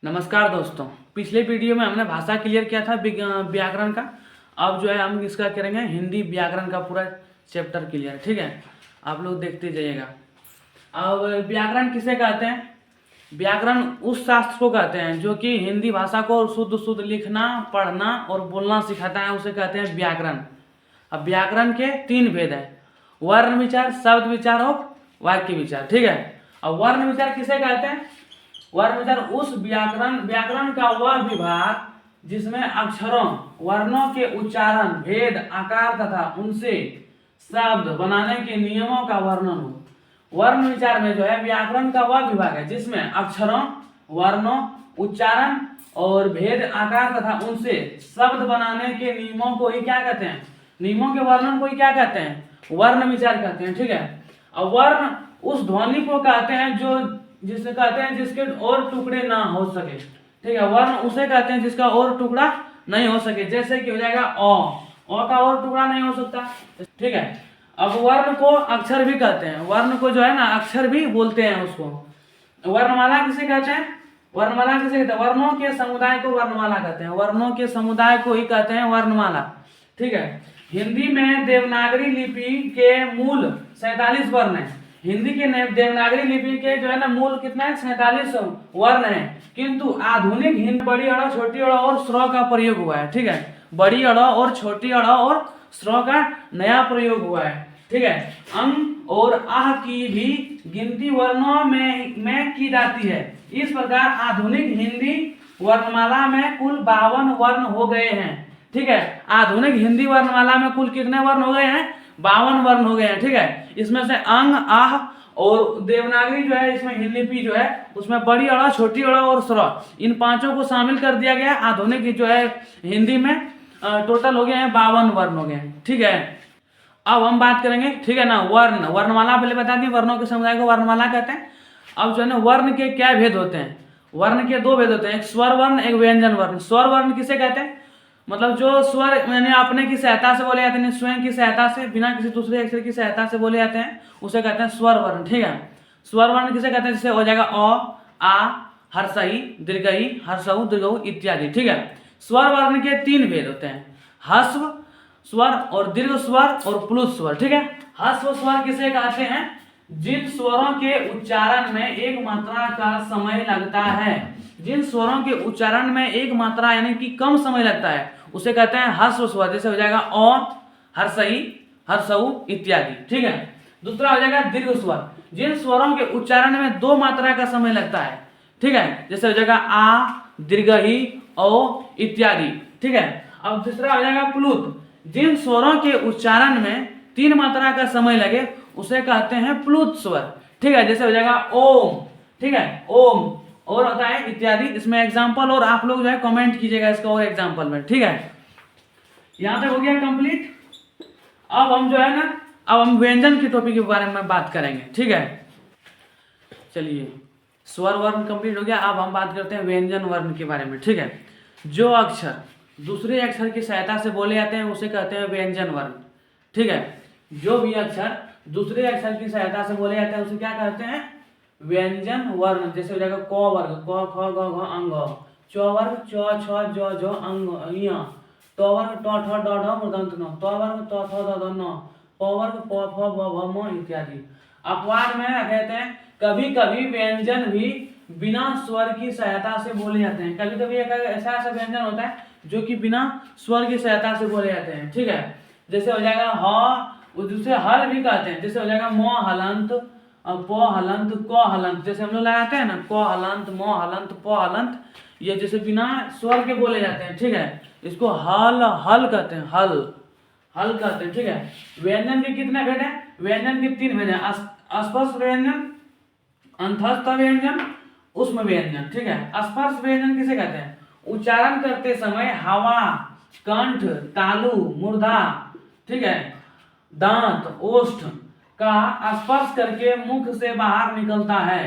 नमस्कार दोस्तों। पिछले वीडियो में हमने भाषा क्लियर किया था व्याकरण का। अब जो है हम इसका करेंगे हिंदी व्याकरण का पूरा चैप्टर क्लियर। ठीक है, आप लोग देखते जाइएगा। अब व्याकरण किसे कहते हैं? व्याकरण उस शास्त्र को कहते हैं जो कि हिंदी भाषा को शुद्ध शुद्ध लिखना, पढ़ना और बोलना सिखाता है, उसे कहते हैं व्याकरण। अब व्याकरण के तीन भेद है: वर्ण विचार, शब्द विचार और वाक्य विचार। ठीक है, अब वर्ण विचार किसे कहते हैं? वर्ण विचार उस व्याकरण का वह विभाग जिसमें अक्षरों, वर्णों के उच्चारण, भेद, आकार तथा उनसे शब्द बनाने के नियमों का वर्णन हो। वर्ण विचार में जो है व्याकरण का वह विभाग है जिसमें अक्षरों, वर्णों, उच्चारण और भेद, आकार तथा उनसे शब्द बनाने के नियमों को ही क्या कहते हैं? नियमों के वर्णन को ही क्या कहते हैं? वर्ण विचार कहते हैं। ठीक है, अब वर्ण उस ध्वनि को कहते हैं जो जिसे कहते हैं जिसके और टुकड़े ना हो सके। ठीक है, वर्ण उसे कहते हैं जिसका और टुकड़ा नहीं हो सके। जैसे कि हो जाएगा अ का और टुकड़ा नहीं हो सकता। ठीक है, अब वर्ण को अक्षर भी कहते हैं। वर्ण को जो है ना अक्षर भी बोलते हैं उसको। वर्णमाला किसे कहते हैं? वर्णमाला किसे कहते हैं? वर्णों के समुदाय को वर्णमाला कहते हैं। वर्णों के समुदाय को ही कहते हैं वर्णमाला। ठीक है, हिंदी में देवनागरी लिपि के मूल 47 वर्ण है। हिंदी के देवनागरी लिपि के जो है ना मूल कितना है? 47 वर्ण है। किंतु आधुनिक हिंदी बड़ी अड़ा, छोटी अड़ा और स्र का प्रयोग हुआ है। ठीक है, बड़ी अड़ा और छोटी अड़ा और स्र का नया प्रयोग हुआ है। ठीक है, अंग और आह की भी गिनती वर्णों में की जाती है। इस प्रकार आधुनिक हिंदी वर्णमाला में कुल 52 वर्ण हो गए हैं। ठीक है, आधुनिक हिंदी वर्णमाला में कुल कितने वर्ण हो गए हैं? 52 वर्ण हो गए हैं। ठीक है, इसमें से अंग, आह और देवनागरी जो है, इसमें लिपि जो है उसमें बड़ी अड़ा, छोटी अड़ा और स्र, इन पांचों को शामिल कर दिया गया। आधुनिक जो है हिंदी में टोटल हो गए हैं 52 वर्ण हो गए हैं। ठीक है, अब हम बात करेंगे, ठीक है ना, वर्ण। वर्णमाला पहले बता दी, वर्णों के समुदाय को वर्णमाला कहते हैं। अब जो है ना वर्ण के क्या भेद होते हैं? वर्ण के दो भेद होते हैं, एक स्वर वर्ण, एक व्यंजन वर्ण। स्वर वर्ण किसे कहते हैं? मतलब जो स्वर मैंने अपने की सहायता से बोले जाते हैं, स्वयं की सहायता से, बिना किसी दूसरे अक्षर की सहायता से बोले जाते हैं, उसे कहते हैं स्वर वर्ण। ठीक है, स्वर वर्ण किसे कहते हैं? जैसे हो जाएगा अ, आ, हर्षई, दीर्घई, हर्षऊ, दीर्घऊ इत्यादि। ठीक है, स्वर वर्ण के तीन भेद होते हैं: ह्रस्व स्वर और दीर्घ स्वर और प्लुत स्वर। ठीक है, ह्रस्व स्वर किसे कहते हैं? जिन स्वरों के उच्चारण में एक मात्रा का समय लगता है, जिन स्वरों के उच्चारण में एक मात्रा यानी कि कम समय लगता है, उसे कहते हैं ह्रस्व स्वर। जैसे हो जाएगा अ, हर्षई, हर्षऊ इत्यादि। ठीक है, दूसरा हो जाएगा दीर्घ स्वर, जिन स्वरों के उच्चारण में दो मात्रा का समय लगता है। ठीक है, जैसे हो जाएगा आ, दीर्घई, ओ इत्यादि। ठीक है, अब तीसरा हो जाएगा प्लुत, जिन स्वरों के उच्चारण में 3 मात्रा का समय लगे उसे कहते हैं प्लुत स्वर। ठीक है, जैसे हो जाएगा ओम। ठीक है, ओम और होता है इत्यादि। इसमें एग्जांपल और आप लोग जो है कमेंट कीजिएगा इसका और एग्जांपल में। ठीक है, यहां तक हो गया कंप्लीट। अब हम जो है ना अब हम व्यंजन के टॉपिक के बारे में बात करेंगे। ठीक है, चलिए, स्वर वर्ण कंप्लीट हो गया। अब हम बात करते हैं व्यंजन वर्ण के बारे में। ठीक है, जो अक्षर दूसरे अक्षर की सहायता से बोले जाते हैं उसे कहते हैं व्यंजन वर्ण। ठीक है, जो भी अक्षर दूसरे अक्षर की सहायता से बोले जाते हैं उसे क्या कहते हैं? व्यंजन वर्ण। जैसे हो जाएगा क वर्ग, क ख ग घ अंग, च वर्ग, च छ ज झ अंग य, त वर्ग, ट ठ ड ढ मूर्धन्त न, त वर्ग, त थ द ध न, प वर्ग, प फ ब भ म इत्यादि। अपवाद में कहते हैं कभी कभी व्यंजन भी बिना स्वर की सहायता से बोले जाते हैं। कभी कभी ऐसा व्यंजन होता है जो कि बिना स्वर की सहायता से बोले जाते हैं। ठीक है, जैसे हो जाएगा ह, दूसरे हल भी कहते हैं। जैसे हो जाएगा म हलंत, प हलंत, क हलंत। जैसे हम लोग लगाते हैं ना क हलंत, म हलंत, प हलंत, ये जैसे बिना स्वर के बोले जाते हैं। ठीक है, इसको हल हल कहते हैं, हल हल कहते हैं। ठीक है, व्यंजन के कितने भेद हैं? व्यंजन के 3 भेद हैं: स्पर्श व्यंजन, अंतस्थ व्यंजन, उष्म व्यंजन। ठीक है, स्पर्श व्यंजन किसे कहते हैं? उच्चारण करते समय हवा, कंठ, तालु, मूर्धा, ठीक है, दांत, ओष्ठ का स्पर्श करके मुख से बाहर निकलता है।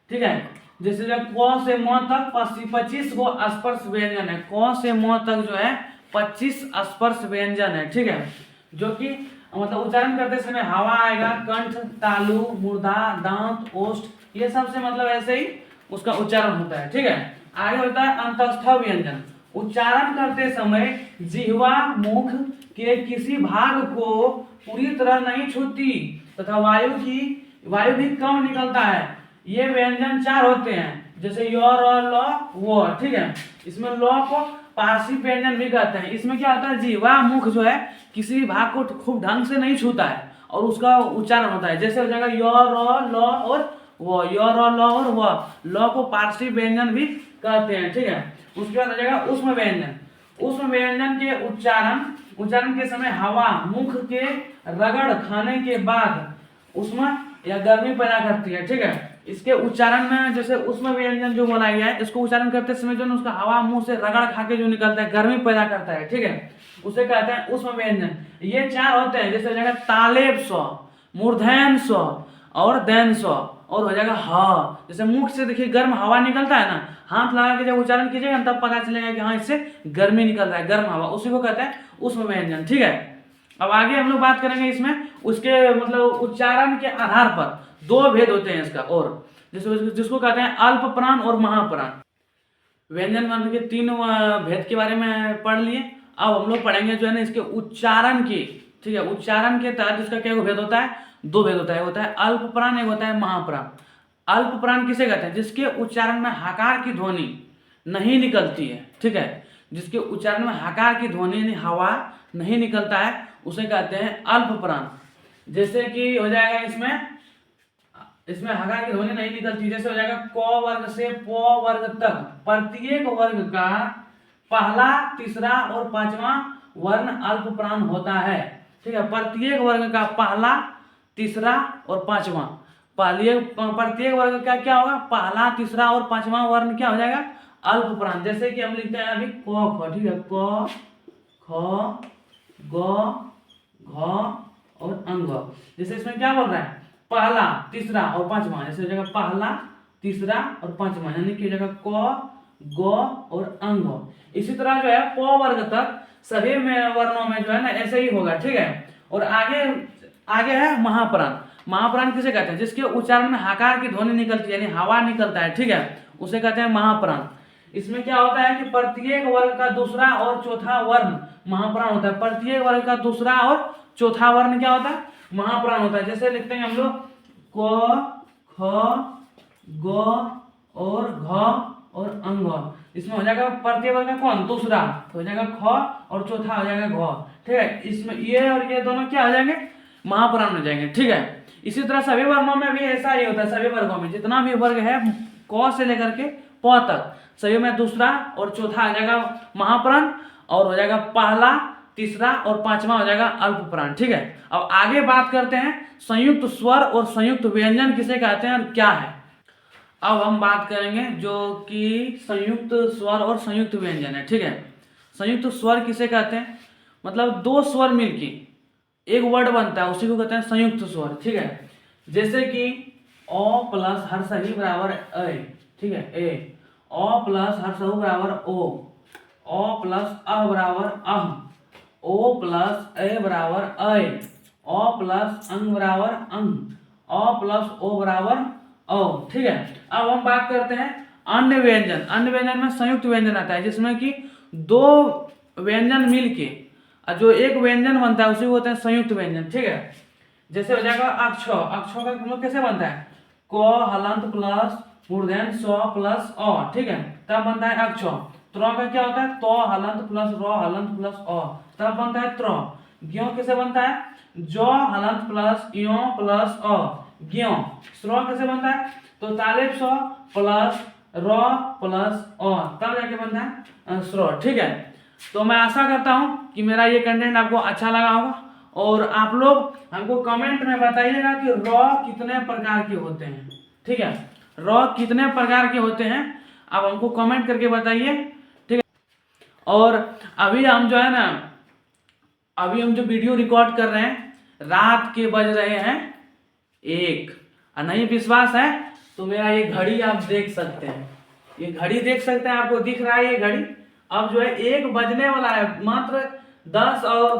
ठीक है, जैसे जो क से म तक 25 गो स्पर्श व्यंजन है। क से म तक जो है 25 स्पर्श व्यंजन है। ठीक है, जो कि मतलब उच्चारण करते समय हवा आएगा, कंठ, तालु, मूर्धा, दांत, ओष्ठ, ये सब से मतलब ऐसे ही उसका उच्चारण होता है। ठीक है, आगे होता है अंतस्थ व्यंजन। उच्चारण करते समय जिह्वा मुख के किसी भाग को पूरी तरह नहीं छूती तथा वायु भी कम निकलता है। ये व्यंजन 4 होते हैं, जैसे य र ल व, ठीक है। इसमें ल को पारसी व्यंजन भी कहते हैं। इसमें क्या होता है, जिह्वा मुख जो है किसी भी भाग को खूब ढंग से नहीं छूता है और उसका उच्चारण होता है। जैसे हो जाएगा य र ल और व, य र ल और व। ल को पारसी व्यंजन भी कहते हैं, ठीक है। उसके बाद हो जाएगा ऊष्म व्यंजन। ऊष्म व्यंजन के उच्चारण के समय हवा मुख के रगड़ खाने के बाद ऊष्मा या गर्मी पैदा करती है, ठीक है। इसके उच्चारण में जैसे ऊष्म व्यंजन जो बोला गया है, इसको उच्चारण करते समय जो उसका हवा मुंह से रगड़ खा के जो निकलता है, गर्मी पैदा करता है, ठीक है, उसे कहते हैं ऊष्म व्यंजन। ये 4 होते हैं, जैसे हो जाएगा तालेब स, मूर्धन स और दैन स, और हो जाएगा ह। जैसे मुख से देखिए गर्म हवा निकलता है ना, हाथ लगा के जब उच्चारण कीजिएगा तब पता चलेगा कि हाँ इससे गर्मी निकल रहा है, गर्म हवा, उसी को कहते हैं ऊष्म व्यंजन, ठीक है। अब आगे हम लोग बात करेंगे इसमें उसके मतलब उच्चारण के आधार पर 2 भेद होते हैं इसका, और जिसको कहते हैं अल्प प्राण और महाप्राण। व्यंजन वर्ण के 3 भेद के बारे में पढ़ लिए। अब हम लोग पढ़ेंगे जो है ना इसके उच्चारण की, ठीक है। उच्चारण के तहत इसका क्या भेद होता है, 2 भेद होता है। होता है अल्प प्राण, एक होता है महाप्राण। अल्प प्राण किसे कहते हैं, जिसके उच्चारण में हकार की ध्वनि नहीं निकलती है, ठीक है। जिसके उच्चारण में हकार की ध्वनि यानी हवा नहीं निकलता है, उसे कहते हैं अल्प प्राण। जैसे कि हो जाएगा इसमें हकार की ध्वनि नहीं निकलती, जैसे हो जाएगा क वर्ग से प वर्ग तक प्रत्येक वर्ग का पहला, तीसरा और 5वां वर्ण अल्प प्राण होता है, ठीक है। प्रत्येक वर्ग का पहला, तीसरा और 5वां, प्रत्येक वर्ग का क्या होगा, पहला, तीसरा और 5वां वर्ण क्या हो जाएगा, अल्प प्राण। जैसे कि हम लिखते हैं अभी क ख, ठीक है, क ख ग घ और अंग। जैसे इसमें क्या बोल रहा है, पहला, तीसरा और 5वां, जैसे हो जाएगा पहला, तीसरा और 5वां, यानी कि हो जाएगा क ग और अंग। इसी तरह जो है प वर्ग तक सभी में वर्णों में जो है ना ऐसे ही होगा, ठीक है। और आगे है महाप्राण। महाप्राण किसे कहते हैं, जिसके उच्चारण में हकार की ध्वनि निकलती है यानी हवा निकलता है, ठीक है, उसे कहते हैं महाप्राण। इसमें क्या होता है कि प्रत्येक वर्ग का दूसरा और चौथा वर्ण महाप्राण होता है। प्रत्येक वर्ग का दूसरा और चौथा वर्ण क्या होता है, महाप्राण होता है। जैसे लिखते हैं हम लोग क ख ग और घ और अंग। इसमें हो जाएगा प्रत्येक वर्ग का कौन, दूसरा, तो हो जाएगा ख और चौथा हो जाएगा घ, ठीक है। इसमें ये और ये दोनों क्या हो जाएंगे, महाप्राण हो जाएंगे, ठीक है। इसी तरह सभी वर्णों में भी ऐसा ही होता है। सभी वर्गों में जितना भी वर्ग है क से लेकर के प तक सभी में दूसरा और चौथा आ जाएगा महाप्राण, और हो जाएगा पहला, तीसरा और 5वां हो जाएगा अल्प प्राण, ठीक है। अब आगे बात करते हैं संयुक्त स्वर और संयुक्त व्यंजन किसे कहते हैं और क्या है। अब हम बात करेंगे जो कि संयुक्त स्वर और संयुक्त व्यंजन है, ठीक है। संयुक्त स्वर किसे कहते हैं, मतलब 2 स्वर मिलके एक वर्ड बनता है, उसी को कहते हैं संयुक्त स्वर, ठीक है। जैसे कि अ प्लस हर सही बराबर अ, ठीक है, ए, अ प्लस हर सहु बराबर ओ, अ प्लस अ बराबर अह, ओ प्लस ए बराबर अय, अ प्लस अंग बराबर अंग, अ प्लस ओ बराबर ओ, ठीक है। अब हम बात करते हैं अन्य व्यंजन। अन्य व्यंजन में संयुक्त व्यंजन आता है, जिसमें कि 2 व्यंजन मिलके जो एक व्यंजन बनता है उसी को बोलते हैं संयुक्त व्यंजन, ठीक है। जैसे हो जाएगा अक्ष का मतलब कैसे बनता है, क हलंत प्लस मूर्धन स प्लस अ, ठीक है, तब बनता है अक्ष। त्र का क्या होता है, तो हलंत प्लस र हलंत प्लस अ, तब बनता है त्र। ज्ञ कैसे बनता है, ज हलंत प्लस य प्लस अ, ज्ञ। स्र कैसे बनता है, तो तालेब स प्लस र प्लस अ, तब जाके बनता है स्र, ठीक है। तो मैं आशा करता हूं कि मेरा ये कंटेंट आपको अच्छा लगा होगा, और आप लोग हमको कमेंट में बताइएगा कि र कितने प्रकार के होते हैं, ठीक है। र कितने प्रकार के होते हैं आप हमको कमेंट करके बताइए, ठीक है। और अभी हम जो है ना, अभी हम जो वीडियो रिकॉर्ड कर रहे हैं, रात के बज रहे हैं 1, और नहीं विश्वास है तो मेरा ये घड़ी आप देख सकते हैं, ये घड़ी देख सकते हैं, आपको दिख रहा है ये घड़ी। अब जो है 1 बजने वाला है, मात्र 10 और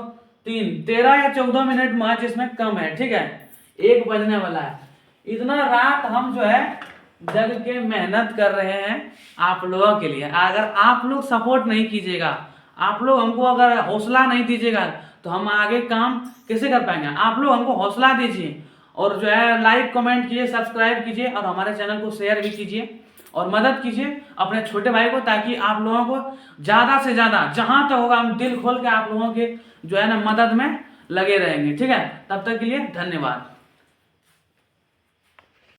3 13 या 14 मिनट मैच इसमें कम है, ठीक है, 1 बजने वाला है। इतना रात हम जो है जग के मेहनत कर रहे हैं आप लोगों के लिए। अगर आप लोग सपोर्ट नहीं कीजिएगा, आप लोग हमको अगर हौसला नहीं दीजिएगा तो हम आगे काम कैसे कर पाएंगे। आप लोग हमको हौसला दीजिए और जो है लाइक कमेंट कीजिए, सब्सक्राइब कीजिए और हमारे चैनल को शेयर भी कीजिए और मदद कीजिए अपने छोटे भाई को, ताकि आप लोगों को ज़्यादा से ज़्यादा जहाँ तक होगा हम दिल खोल के आप लोगों के जो है ना मदद में लगे रहेंगे। ठीक है, तब तक के लिए धन्यवाद।